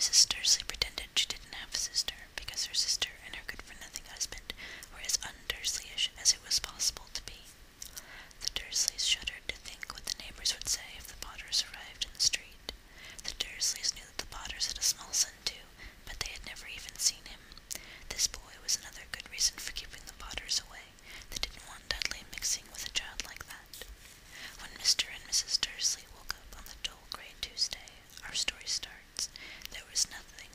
Mrs. Dursley pretended she didn't have a sister, because her sister and her good-for-nothing husband were as un-Dursleyish as it was possible to be. The Dursleys shuddered to think what the neighbors would say if the Potters arrived in the street. The Dursleys knew that the Potters had a small son too, but they had never even seen him. This boy was another good reason for keeping the Potters away. They didn't want Dudley mixing with a child like that. When Mr. and Mrs. Dursley woke up on the dull gray Tuesday our story starts, there was nothing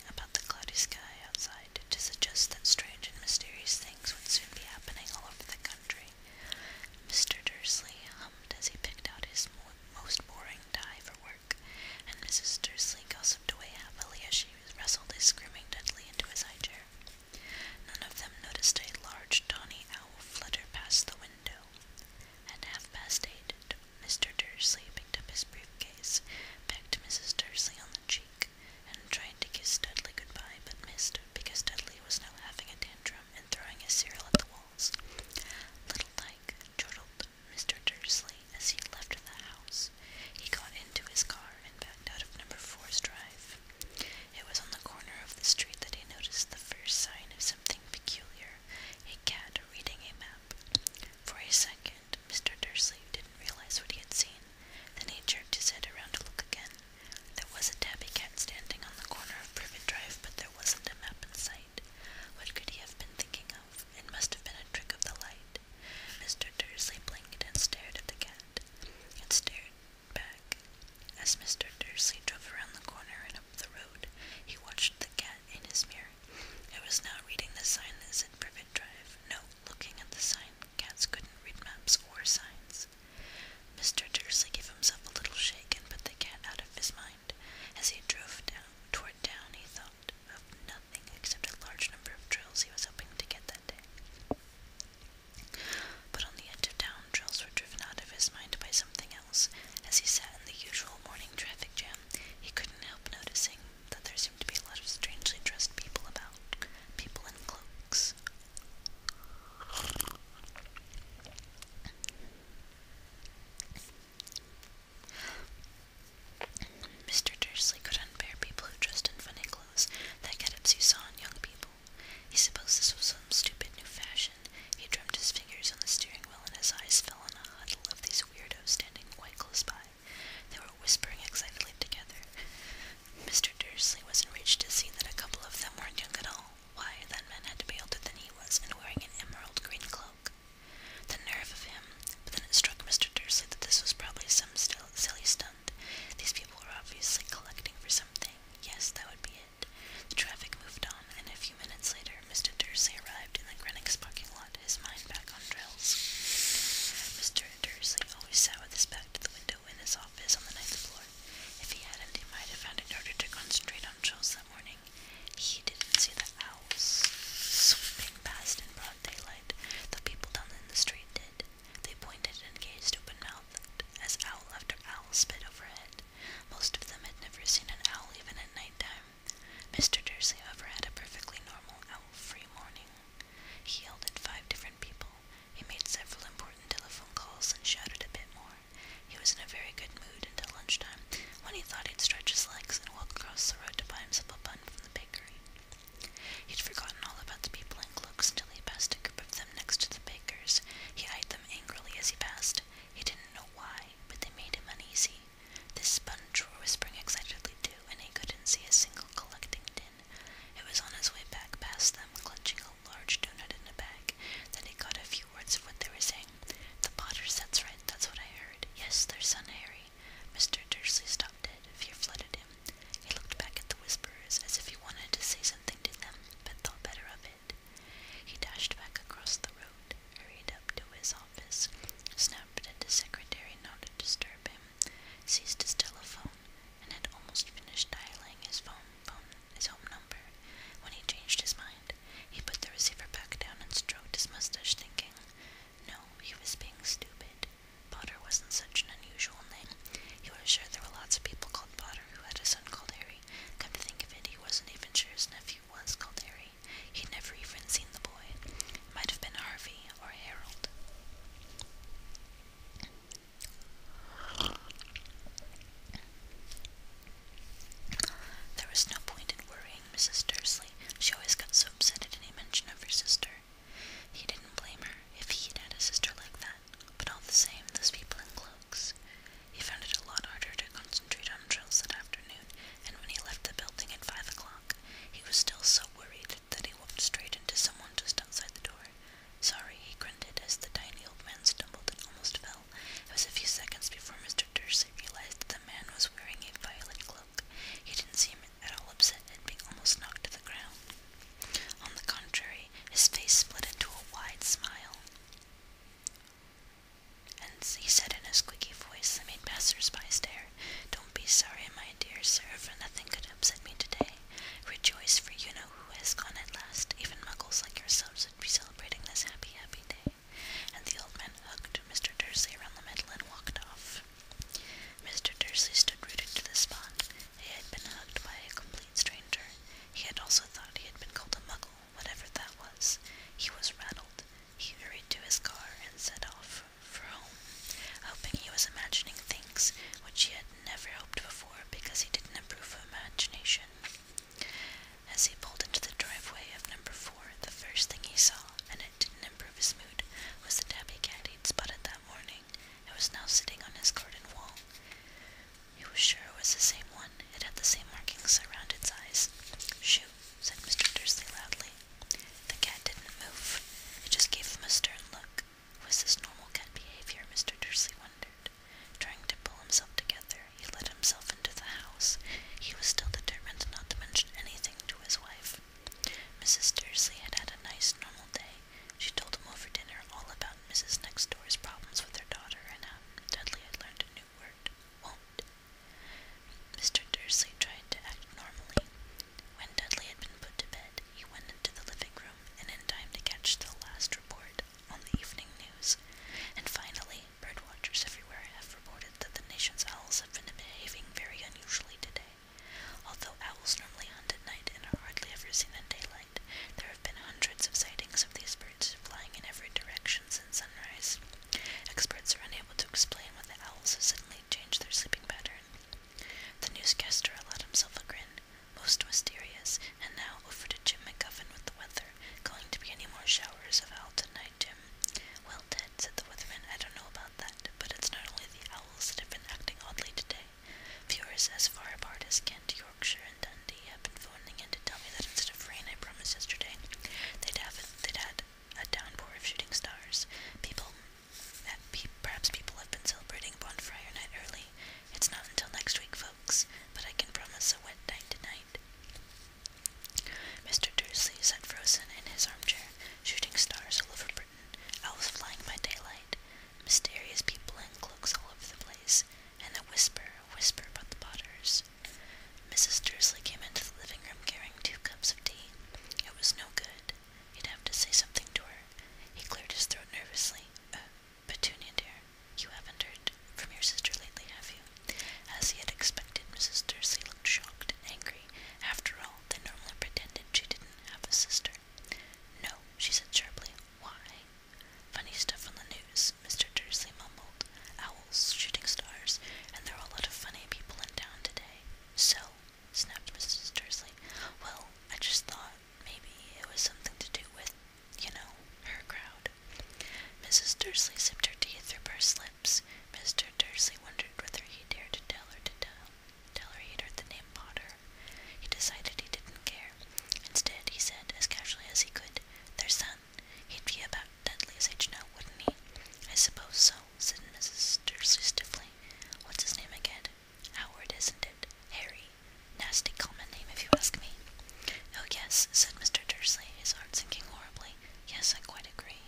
Yes, said Mr. Dursley, his heart sinking horribly. Yes, I quite agree.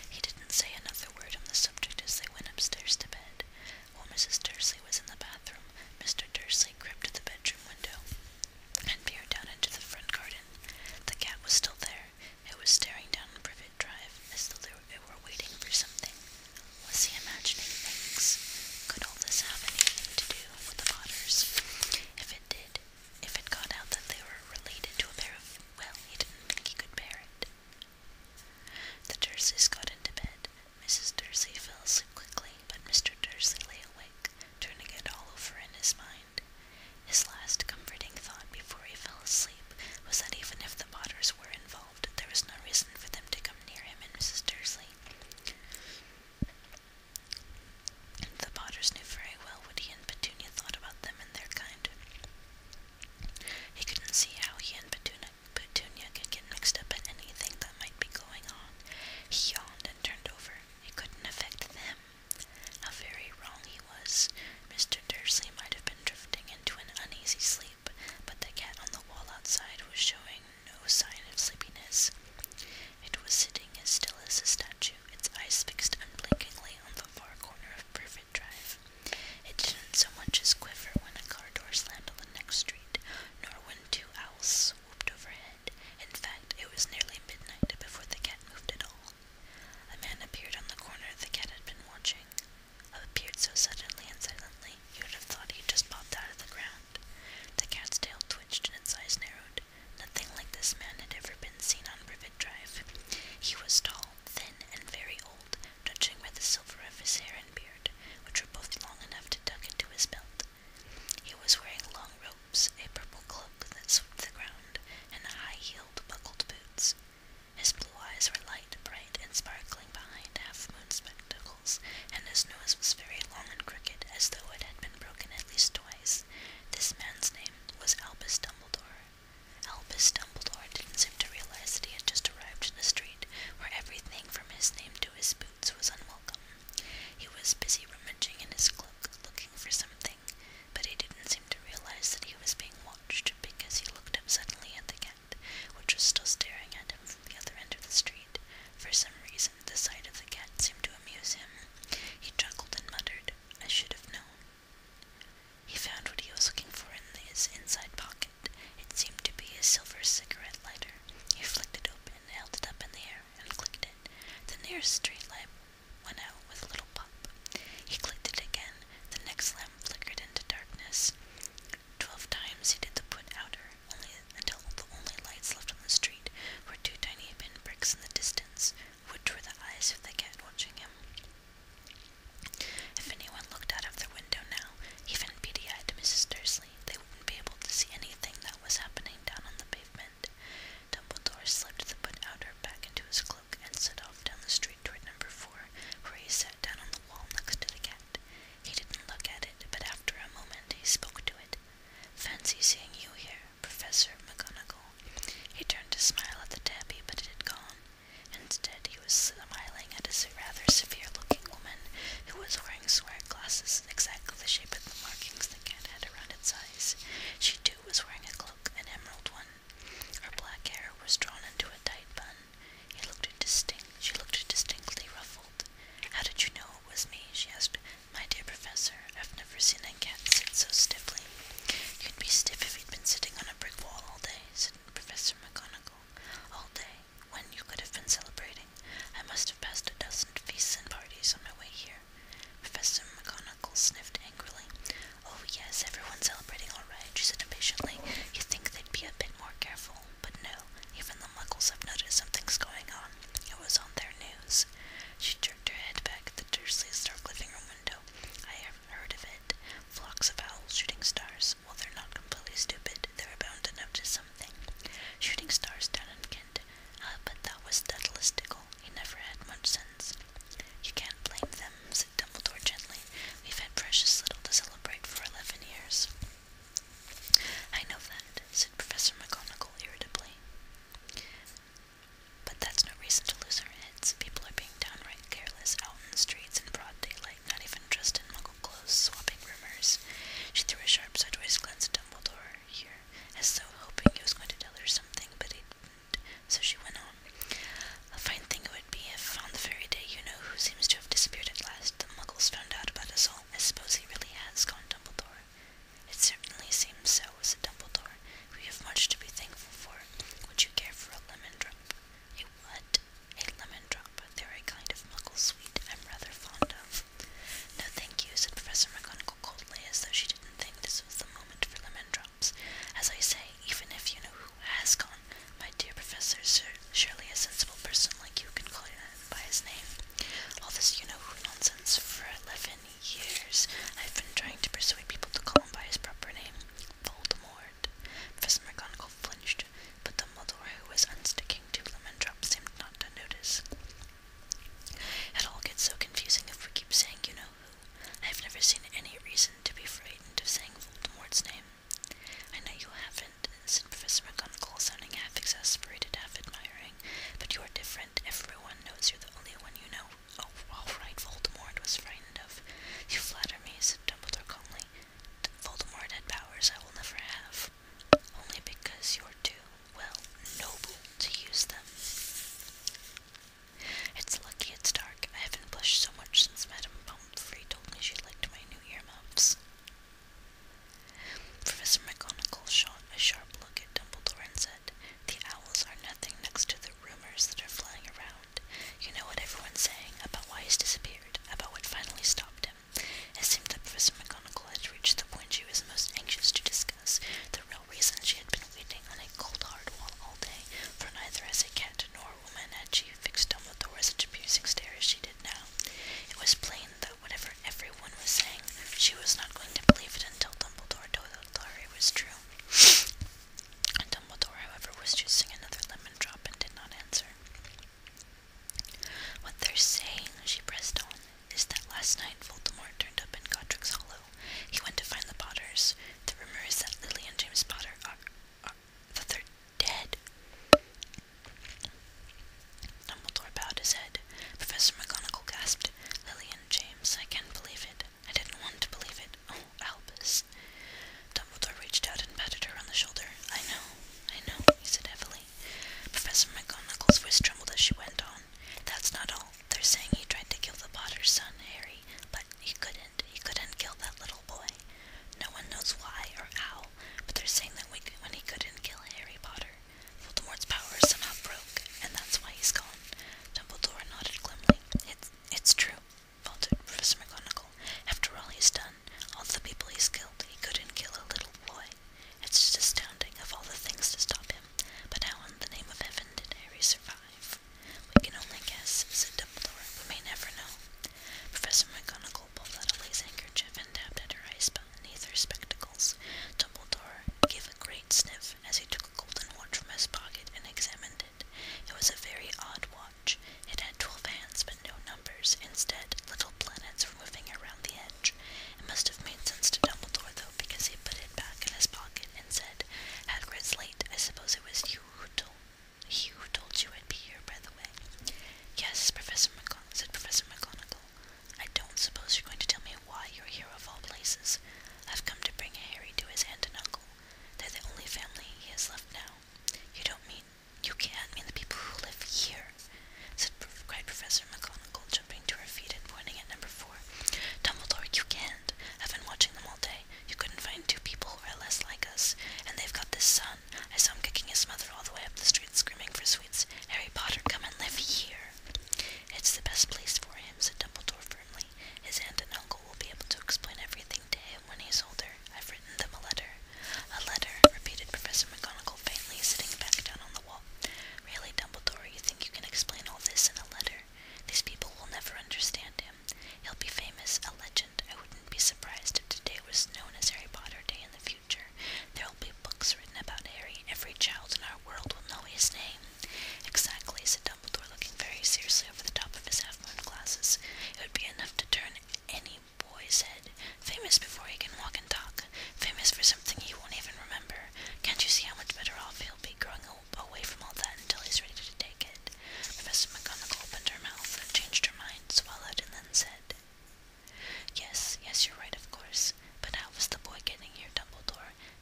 He didn't say another word on the subject as they went upstairs to bed. While Mrs. Dursley was in the bathroom, Mr. Dursley crept to the bedroom window and peered down into the front garden. The cat was still there. It was staring down Privet Drive as though it were waiting for something. Was he imagining things? Could all this have anything to do with the Potters?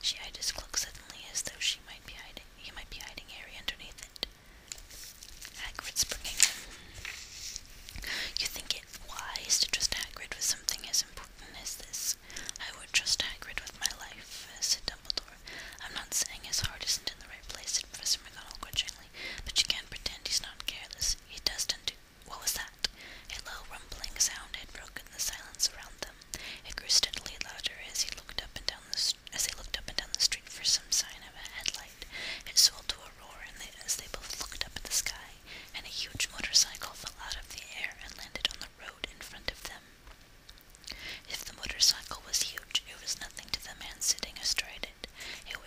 She eyed his cloak suddenly, as though he might be hiding Harry underneath it. Hagrid's bringing them. You think it wise to trust Hagrid with something as important as this? I would trust Hagrid with my life, said Dumbledore. I'm not saying his heart isn't in the right place, said Professor McGonagall grudgingly, but you can't pretend he's not careless. He does tend to— What was that? A low rumbling sound had broken the silence around them. It grew steadily louder as they looked up and down the street for some sign of a headlight. It swelled to a roar, as they both looked up at the sky, and a huge motorcycle fell out of the air and landed on the road in front of them. If the motorcycle was huge, it was nothing to the man sitting astride it.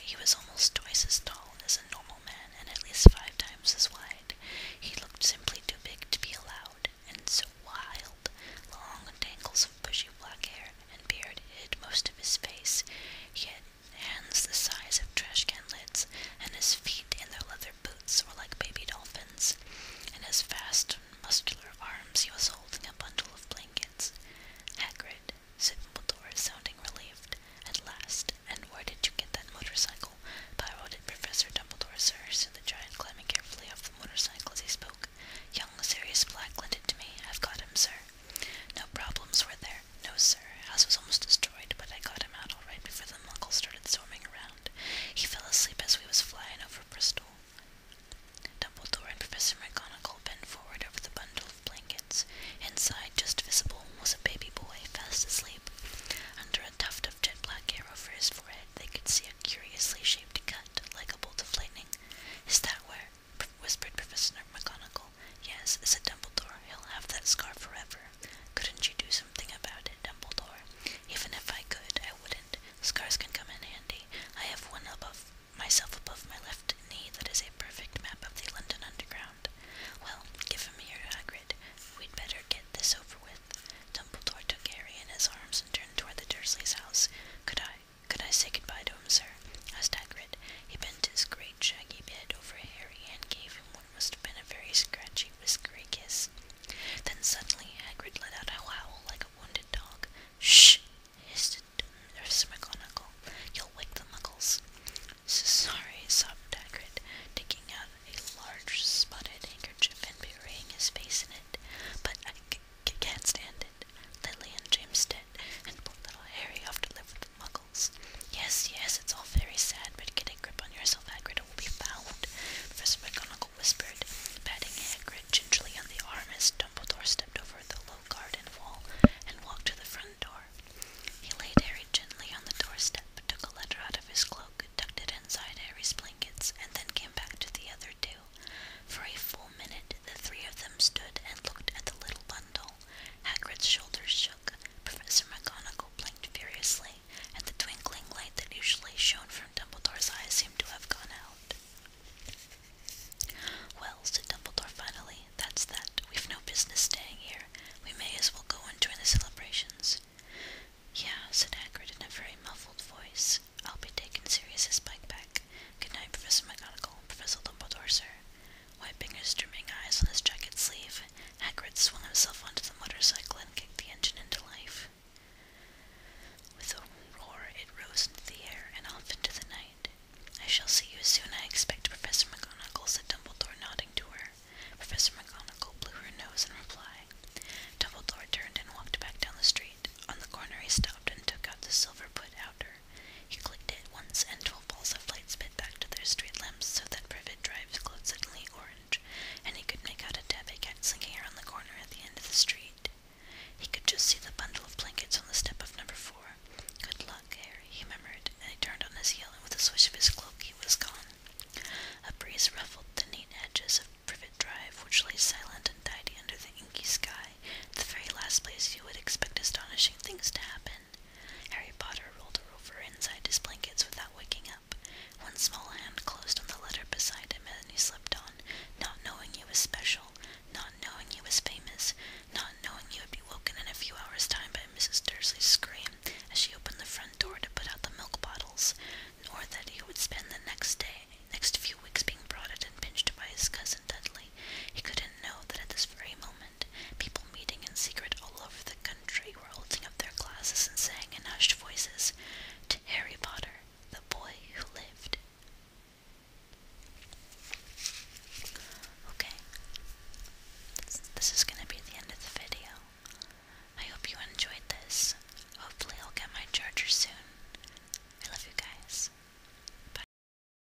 He was almost twice as tall as a normal man, and at least 5 times as wide. He looked simply too big to be allowed, and so wild. Long tangles of bushy black hair and beard hid most of his face.